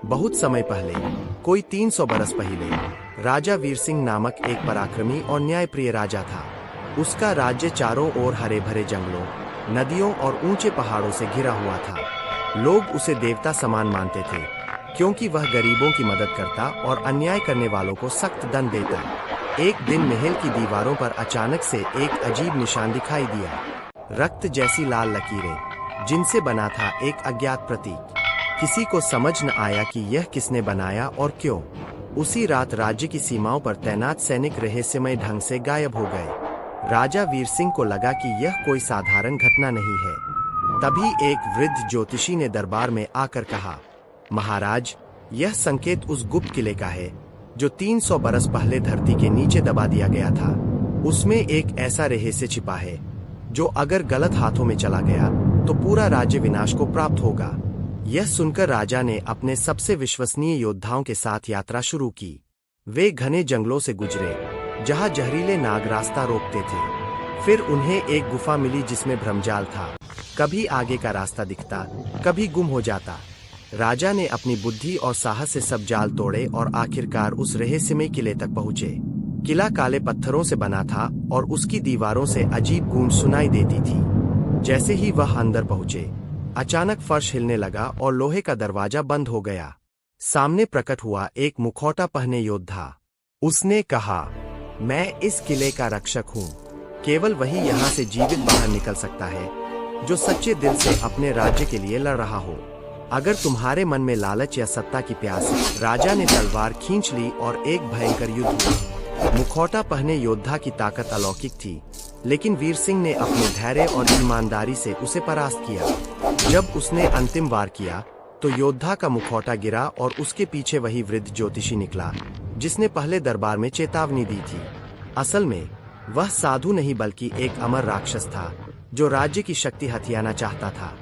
बहुत समय पहले, कोई 300 बरस पहले, राजा वीर सिंह नामक एक पराक्रमी और न्यायप्रिय राजा था। उसका राज्य चारों ओर हरे भरे जंगलों, नदियों और ऊंचे पहाड़ों से घिरा हुआ था। लोग उसे देवता समान मानते थे, क्योंकि वह गरीबों की मदद करता और अन्याय करने वालों को सख्त दंड देता। एक दिन महल की दीवारों पर अचानक से एक अजीब निशान दिखाई दिया। रक्त जैसी लाल लकीरें, जिनसे बना था एक अज्ञात प्रतीक। किसी को समझ न आया कि यह किसने बनाया और क्यों। उसी रात राज्य की सीमाओं पर तैनात सैनिक रहस्यमय ढंग से गायब हो गए। राजा वीर सिंह को लगा कि यह कोई साधारण घटना नहीं है। तभी एक वृद्ध ज्योतिषी ने दरबार में आकर कहा, महाराज, यह संकेत उस गुप्त किले का है जो 300 बरस पहले धरती के नीचे दबा दिया गया था। उसमें एक ऐसा रहस्य छिपा है जो अगर गलत हाथों में चला गया तो पूरा राज्य विनाश को प्राप्त होगा। यह सुनकर राजा ने अपने सबसे विश्वसनीय योद्धाओं के साथ यात्रा शुरू की। वे घने जंगलों से गुजरे, जहां जहरीले नाग रास्ता रोकते थे। फिर उन्हें एक गुफा मिली जिसमें भ्रमजाल था। कभी आगे का रास्ता दिखता, कभी गुम हो जाता। राजा ने अपनी बुद्धि और साहस से सब जाल तोड़े और आखिरकार उस रहस्यमय किले तक पहुंचे। किला काले पत्थरों से बना था और उसकी दीवारों से अजीब गूंज सुनाई देती थी। जैसे ही वह अंदर पहुंचे, अचानक फर्श हिलने लगा और लोहे का दरवाजा बंद हो गया। सामने प्रकट हुआ एक मुखौटा पहने योद्धा। उसने कहा, मैं इस किले का रक्षक हूँ। केवल वही यहाँ से जीवित बाहर निकल सकता है जो सच्चे दिल से अपने राज्य के लिए लड़ रहा हो। अगर तुम्हारे मन में लालच या सत्ता की प्यास है। राजा ने तलवार खींच ली और एक भयंकर युद्ध हुआ। मुखौटा पहने योद्धा की ताकत अलौकिक थी, लेकिन वीर सिंह ने अपने धैर्य और ईमानदारी से उसे परास्त किया। जब उसने अंतिम वार किया तो योद्धा का मुखौटा गिरा और उसके पीछे वही वृद्ध ज्योतिषी निकला जिसने पहले दरबार में चेतावनी दी थी। असल में वह साधु नहीं बल्कि एक अमर राक्षस था जो राज्य की शक्ति हथियाना चाहता था।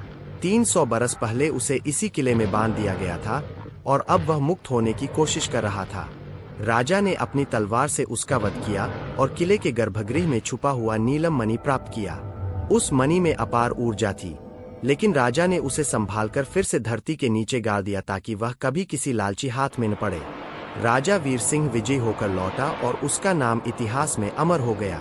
300 बरस पहले उसे इसी किले में बांध दिया गया था और अब वह मुक्त होने की कोशिश कर रहा था। राजा ने अपनी तलवार से उसका वध किया और किले के गर्भगृह में छुपा हुआ नीलम मणि प्राप्त किया। उस मणि में अपार ऊर्जा थी, लेकिन राजा ने उसे संभालकर फिर से धरती के नीचे गाड़ दिया ताकि वह कभी किसी लालची हाथ में न पड़े। राजा वीर सिंह विजयी होकर लौटा और उसका नाम इतिहास में अमर हो गया।